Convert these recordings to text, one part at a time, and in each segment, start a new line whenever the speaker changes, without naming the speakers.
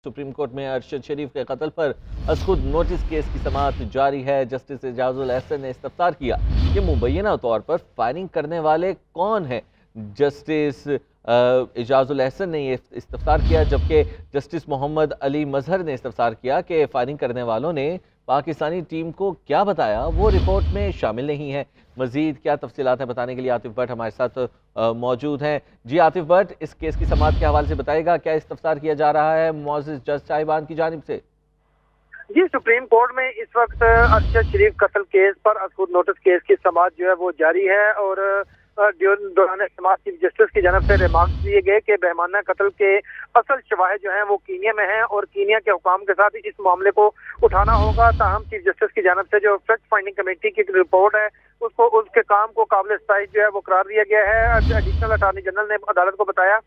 Supreme court में अरशद शरीफ के कत्ल पर खुद नोटिस केस की समाअत जारी है। जस्टिस एजाजुल एहसन ने इस्तफसार किया कि मुबैना तौर पर फायरिंग करने वाले कौन हैं। जस्टिस एजाजुल एहसन ने ये इस्तफसार किया, जबकि जस्टिस मोहम्मद अली मजहर ने इस्तफसार किया कि फायरिंग करने वालों ने पाकिस्तानी टीम को क्या बताया वो रिपोर्ट में शामिल नहीं है। मजीद क्या तफसीलात हैं बताने के लिए आतिफ भट्ट हमारे साथ मौजूद हैं। जी आतिफ भट्ट, इस केस की समाअत के हवाले से बताएगा, क्या इस्तफसार किया जा रहा है मुअज़्ज़िज़ जज साहिबान की जानिब से?
जी, सुप्रीम कोर्ट में इस वक्त अरशद शरीफ कत्ल केस पर अखुद नोटिस केस की समाअत जो है वो जारी है और दौरान समाअत चीफ जस्टिस की जानब से रिमार्क्स दिए गए कि बेहमाना कत्ल के असल शवाहिद जो हैं वो कीनिया में हैं और कीनिया के हुकाम के साथ इस मामले को उठाना होगा। ताहम चीफ जस्टिस की जानब से जो फैक्ट फाइंडिंग कमेटी की रिपोर्ट है उसको उसके काम को काबिल सताइश जो है वो करार दिया गया है। एडिशनल अटॉर्नी जनरल ने अदालत को बताया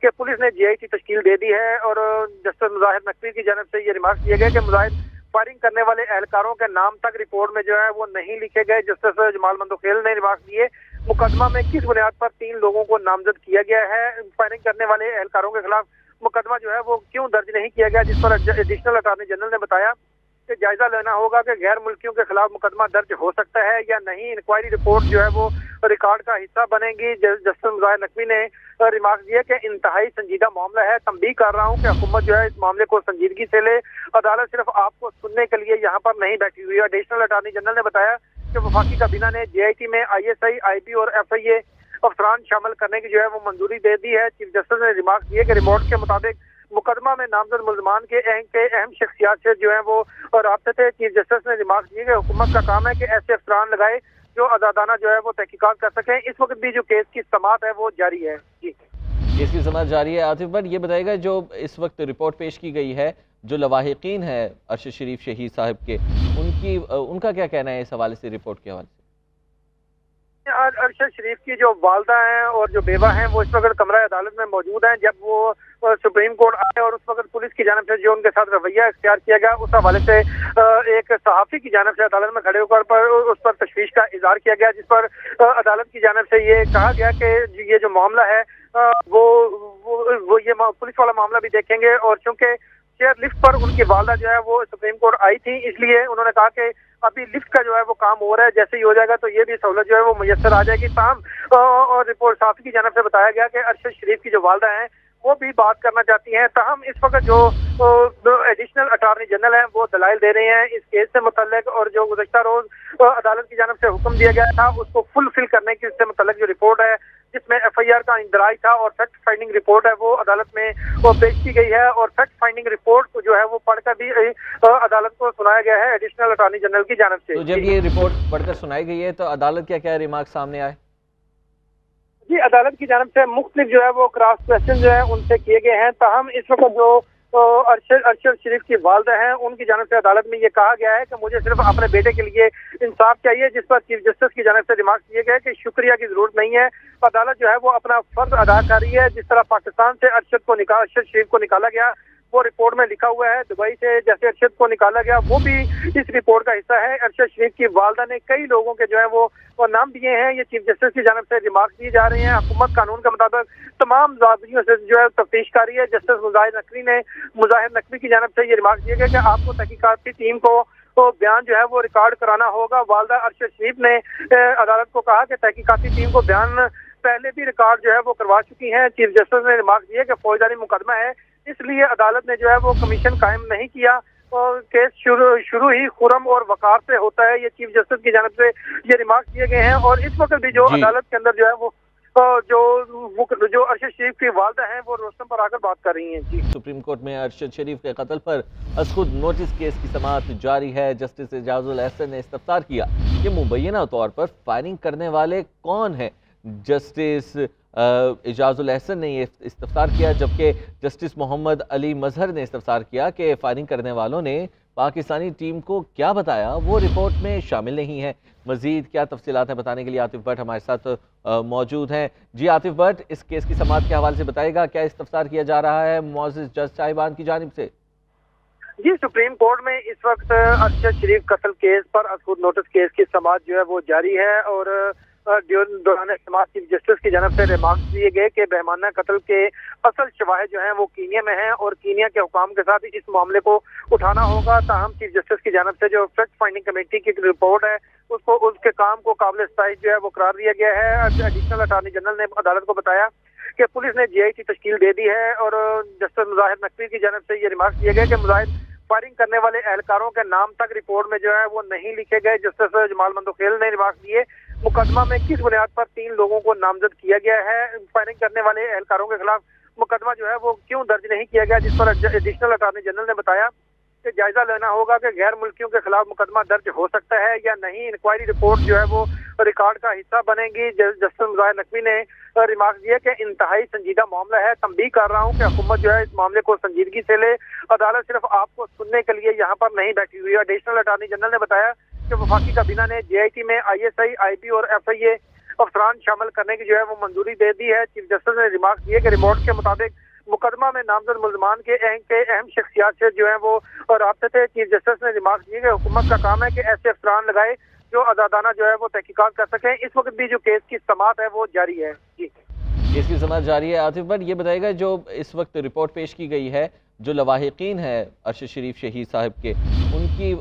कि पुलिस ने जीआईटी तश्कील दे दी है और जस्टिस मुजाहिद नकवी की जानब से ये रिमार्क्स दिए गए कि मुजाहिद फायरिंग करने वाले एहलकारों के नाम तक रिपोर्ट में जो है वो नहीं लिखे गए। जस्टिस जमाल मंदोखेल ने रिमार्क्स दिए मुकदमा में किस बुनियाद पर 3 लोगों को नामजद किया गया है, फायरिंग करने वाले एहलकारों के खिलाफ मुकदमा जो है वो क्यों दर्ज नहीं किया गया, जिस पर एडिशनल अटॉर्नी जनरल ने बताया कि जायजा लेना होगा कि गैर मुल्कियों के खिलाफ मुकदमा दर्ज हो सकता है या नहीं। इंक्वायरी रिपोर्ट जो है वो रिकॉर्ड का हिस्सा बनेगी। जस्टिस मुजाहिद नकवी ने रिमार्क दिया कि इंतहाई संजीदा मामला है, तंबीह कर रहा हूँ कि हुकूमत जो है इस मामले को संजीदगी से ले, अदालत सिर्फ आपको सुनने के लिए यहाँ पर नहीं बैठी हुई है। एडिशनल अटॉर्नी जनरल ने बताया कि वफाकी काबीना ने जीआईटी में आईएसआई, आईपी और एफआईए अफसरान शामिल करने की जो है वो मंजूरी दे दी है। चीफ जस्टिस ने रिमार्क दिए कि रिपोर्ट के मुताबिक मुकदमा में नामजद मुल्जमान के अहम शख्सियात से जो है वो राब्ते थे। चीफ जस्टिस ने रिमार्क दिए कि हुकूमत का काम है कि ऐसे अफसरान लगाए जो आजादाना जो है वो तहकीकात कर सकें। इस वक्त भी जो केस की समाअत है वो जारी है। जी,
केस की समाअत जारी है। आतिफ भट्ट, ये बताएगा जो इस वक्त रिपोर्ट पेश की गई है, जो लवाहिकीन है अरशद शरीफ शहीद साहब के, उनका क्या कहना है इस हवाले से, रिपोर्ट के हवाले से?
आज अरशद शरीफ की जो वालदा हैं और जो बेवा हैं वो इस वक्त कमरा अदालत में मौजूद हैं। जब वो सुप्रीम कोर्ट आए और उस वक्त पुलिस की जानब से जो उनके साथ रवैया इख्तियार किया गया, उस हवाले से एक सहाफ़ी की जानब से अदालत में खड़े होकर पर उस पर तशवीश का इजहार किया गया, जिस पर अदालत की जानब से ये कहा गया कि ये जो मामला है वो ये पुलिस वाला मामला भी देखेंगे। और चूंकि चेयर लिफ्ट पर उनकी वालदा जो है वो सुप्रीम कोर्ट आई थी, इसलिए उन्होंने कहा कि अभी लिफ्ट का जो है वो काम हो रहा है, जैसे ही हो जाएगा तो ये भी सहूलत जो है वो मुयस्सर आ जाएगी। ताहम और रिपोर्ट साफ़ी की जानब से बताया गया कि अरशद शरीफ की जो वालदा हैं वो भी बात करना चाहती हैं। ताहम इस वक्त जो एडिशनल अटॉर्नी जनरल हैं वो दलाइल दे रहे हैं इस केस से मुतल्लिक, और जो गुज़श्ता रोज अदालत की जानब से हुक्म दिया गया था उसको फुलफिल करने की इससे मुतल्लिक जो रिपोर्ट है जिसमें एफआईआर का इंदराज था और फैक्ट फाइंडिंग रिपोर्ट है वो अदालत में वो पेश की गई है। और फैक्ट फाइंडिंग रिपोर्ट को जो है वो पढ़कर भी अदालत को सुनाया गया है एडिशनल अटॉर्नी जनरल की जानब से।
तो जब ये रिपोर्ट पढ़कर सुनाई गई है तो अदालत क्या क्या रिमार्क सामने आए?
जी, अदालत की जानब से मुख्तलिफ जो है वो क्रॉस क्वेश्चन जो है उनसे किए गए हैं। ताहम इस वक्त जो अरशद शरीफ की वालदा हैं उनकी जानब से अदालत में ये कहा गया है कि मुझे सिर्फ अपने बेटे के लिए इंसाफ चाहिए, जिस पर चीफ जस्टिस की जानब से रिमार्क दिए गए कि शुक्रिया की जरूरत नहीं है, अदालत जो है वो अपना फर्ज अदा कर रही है। जिस तरह पाकिस्तान से अरशद शरीफ को निकाला गया वो रिपोर्ट में लिखा हुआ है, दुबई से जैसे अरशद को निकाला गया वो भी इस रिपोर्ट का हिस्सा है। अरशद शरीफ की वालदा ने कई लोगों के जो है वो नाम दिए हैं, ये चीफ जस्टिस की जानब से रिमार्क्स दिए जा रहे हैं। हुकूमत कानून के मुताबिक तमाम ज़ाबियों से जो है तफ्तीश कर रही है। जस्टिस मुजाहिद नकवी की जानब से ये रिमार्क्स दिए गए कि आपको तहकीकाती टीम को बयान जो है वो रिकॉर्ड कराना होगा। वालदा अरशद शरीफ ने अदालत को कहा कि तहकीकाती टीम को बयान पहले भी रिकॉर्ड जो है वो करवा चुकी है। चीफ जस्टिस ने रिमार्क दिए कि फौजदारी मुकदमा है, इसलिए अदालत ने जो है वो कमीशन कायम नहीं किया और केस शुरू ही खुरम और वकार से होता है। ये चीफ जस्टिस की जानब से ये रिमार्क दिए गए हैं। और इस वक्त भी जो अदालत के अंदर जो है वो जो अरशद शरीफ की वालदा हैं वो रोस्टम पर आकर बात कर रही हैं। जी,
सुप्रीम कोर्ट में अरशद शरीफ के कत्ल पर खुद नोटिस केस की समाअत जारी है। जस्टिस एजाजुल एहसन ने इस्तफसार किया कि मुबैना तौर पर फायरिंग करने वाले कौन हैं। जस्टिस एजाजुल एहसन ने ये इस्तफसार किया, जबकि जस्टिस मोहम्मद अली मजहर ने इस्तफसार किया कि फायरिंग करने वालों ने पाकिस्तानी टीम को क्या बताया वो रिपोर्ट में शामिल नहीं है। मजीद क्या तफसीलात हैं बताने के लिए आतिफ भट्ट हमारे साथ मौजूद हैं। जी आतिफ भट्ट, इस केस की समाअत के हवाले से बताएगा, क्या इस्तफसार किया जा रहा है मुअज़्ज़िज़ जज साहिबान की जानिब से?
जी, सुप्रीम कोर्ट में इस वक्त अरशद शरीफ कत्ल केस पर खुद नोटिस केस की समाअत जो है वो जारी है और दौरान समाअत चीफ जस्टिस की जानब से रिमार्क्स दिए गए कि बहमाना कत्ल के असल शवाहिद जो हैं वो कीनिया में हैं और कीनिया के हुकाम के साथ इस मामले को उठाना होगा। ताहम चीफ जस्टिस की जानब से जो फैक्ट फाइंडिंग कमेटी की रिपोर्ट है उसको उसके काम को काबिल सताइश जो है वो करार दिया गया है। एडिशनल अटॉर्नी जनरल ने अदालत को बताया कि पुलिस ने GIT तश्कील दे दी है और जस्टिस मुजाहिर नकवी की जानब से ये रिमार्क्स दिए गए कि मुजाहिर फायरिंग करने वाले एहलकारों के नाम तक रिपोर्ट में जो है वो नहीं लिखे गए। जस्टिस जमाल मंदोखेल ने रिमार्क्स दिए मुकदमा में किस बुनियाद पर 3 लोगों को नामजद किया गया है, फायरिंग करने वाले एहलकारों के खिलाफ मुकदमा जो है वो क्यों दर्ज नहीं किया गया, जिस पर एडिशनल अटॉर्नी जनरल ने बताया कि जायजा लेना होगा कि गैर मुल्कियों के खिलाफ मुकदमा दर्ज हो सकता है या नहीं। इंक्वायरी रिपोर्ट जो है वो रिकॉर्ड का हिस्सा बनेगी। जस्टिस मुजाहिर नकवी ने रिमार्क दिया कि इंतहाई संजीदा मामला है, तंबीह कर रहा हूँ कि हुकूमत जो है इस मामले को संजीदगी से ले, अदालत सिर्फ आपको सुनने के लिए यहाँ पर नहीं बैठी हुई है। एडिशनल अटॉर्नी जनरल ने बताया कि वफाकी काबीना ने GIT में ISI, IB और FIA अफसरान शामिल करने की जो है वो मंजूरी दे दी है। चीफ जस्टिस ने रिमार्क दिए कि रिपोर्ट के मुताबिक मुकदमा में नामजद मुल्जमान के अहम शख्सियात से जो है वो राब्ते थे। चीफ जस्टिस ने रिमार्क दिए कि हुकूमत का काम है कि ऐसे अफसरान लगाए जो आजादाना जो है वो तहकीकात कर सकें। इस वक्त भी जो केस की समाअत है वो जारी है। जी,
केस की समाअत जारी है। आतिफ भट्ट, ये बताएगा जो इस वक्त रिपोर्ट पेश की गई है, जो लवाहिकीन है अरशद शरीफ शहीद साहब के,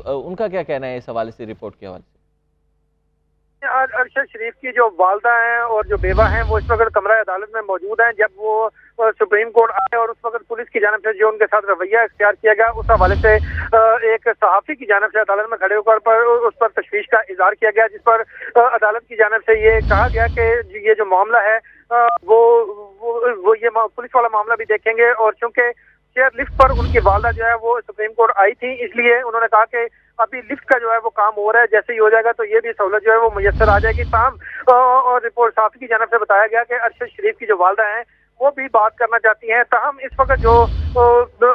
उनका क्या कहना है इस हवाले से, रिपोर्ट के हवाले से?
अरशद शरीफ की जो वालदा हैं और जो बेवा हैं वो इस वक्त कमरा अदालत में मौजूद हैं। जब वो सुप्रीम कोर्ट आए और उस वक्त पुलिस की जानब से जो उनके साथ रवैया इख्तियार किया गया उस हवाले से एक सहाफ़ी की जानब से अदालत में खड़े होकर उस पर तशवीश का इजहार किया गया, जिस पर अदालत की जानब से ये कहा गया कि ये जो मामला है वो ये पुलिस वाला मामला भी देखेंगे। और चूंकि चेयर लिफ्ट पर उनकी वालदा जो है वो सुप्रीम कोर्ट आई थी, इसलिए उन्होंने कहा कि अभी लिफ्ट का जो है वो काम हो रहा है, जैसे ही हो जाएगा तो ये भी सहूलत जो है वो मुयस्सर आ जाएगी। ताम और रिपोर्ट साफ़ी की जानब से बताया गया कि अरशद शरीफ की जो वालदा हैं वो भी बात करना चाहती हैं। ताहम इस वक्त जो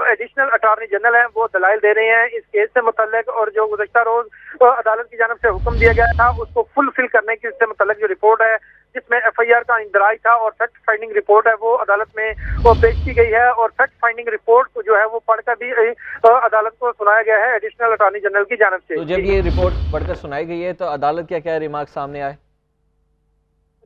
एडिशनल अटॉर्नी जनरल हैं वो दलाइल दे रहे हैं इस केस से मुतल्लिक, और जो गुज़श्ता रोज अदालत की जानब से हुक्म दिया गया था उसको फुलफिल करने की इससे मुतल्लिक जो रिपोर्ट है जिसमें FIR का इंदराज था और फैक्ट फाइंडिंग रिपोर्ट है वो अदालत में वो पेश की गई है। और फैक्ट फाइंडिंग रिपोर्ट को जो है वो पढ़कर भी अदालत को सुनाया गया है एडिशनल अटॉर्नी जनरल की जानब से।
तो जब ये रिपोर्ट पढ़कर सुनाई गई है तो अदालत क्या रिमार्क सामने आए?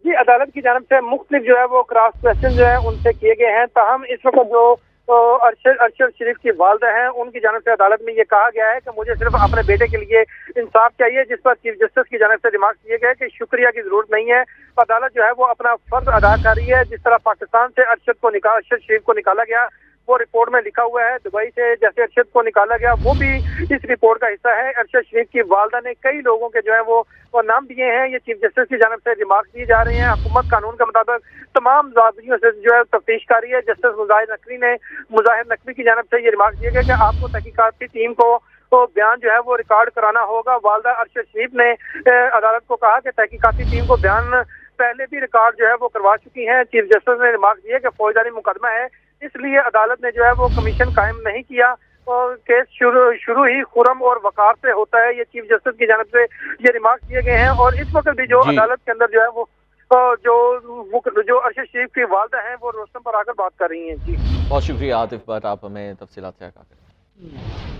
जी, अदालत की जानब से मुख्तलिफ जो है वो क्रॉस क्वेश्चन जो है उनसे किए गए हैं। ताहम इस वक्त जो अरशद शरीफ की वालदा हैं उनकी जानब से अदालत में ये कहा गया है कि मुझे सिर्फ अपने बेटे के लिए इंसाफ चाहिए, जिस पर चीफ जस्टिस की जानब से रिमार्क दिए गए कि शुक्रिया की जरूरत नहीं है, अदालत जो है वो अपना फर्ज अदा कर रही है। जिस तरह पाकिस्तान से अरशद शरीफ को निकाला गया वो रिपोर्ट में लिखा हुआ है, दुबई से जैसे अरशद को निकाला गया वो भी इस रिपोर्ट का हिस्सा है। अरशद शरीफ की वालदा ने कई लोगों के जो है वो नाम दिए हैं। ये चीफ जस्टिस की जानब से रिमार्क दिए जा रहे हैं। हुकूमत कानून के मुताबिक तमाम ज़ाबियों से जो है तफ्तीश कर रही है। जस्टिस मुजाहिर नकवी की जानब से ये रिमार्क दिए गए कि आपको तहकीकाती टीम को बयान जो है वो रिकॉर्ड कराना होगा। वालदा अरशद शरीफ ने अदालत को कहा कि तहकीकाती टीम को बयान पहले भी रिकॉर्ड जो है वो करवा चुकी हैं। चीफ जस्टिस ने रिमार्क दिए कि फौजदारी मुकदमा है, इसलिए अदालत ने जो है वो कमीशन कायम नहीं किया और केस शुरू ही खुरम और वकार से होता है। ये चीफ जस्टिस की जानब से ये रिमार्क दिए गए हैं। और इस वक्त भी जो अदालत के अंदर जो है वो जो अरशद शरीफ की वालदा हैं वो रोस्टम पर आकर बात कर रही हैं। जी,
बहुत शुक्रिया आतिफ भट्ट, आप हमें तफसीलात से आगाह करें।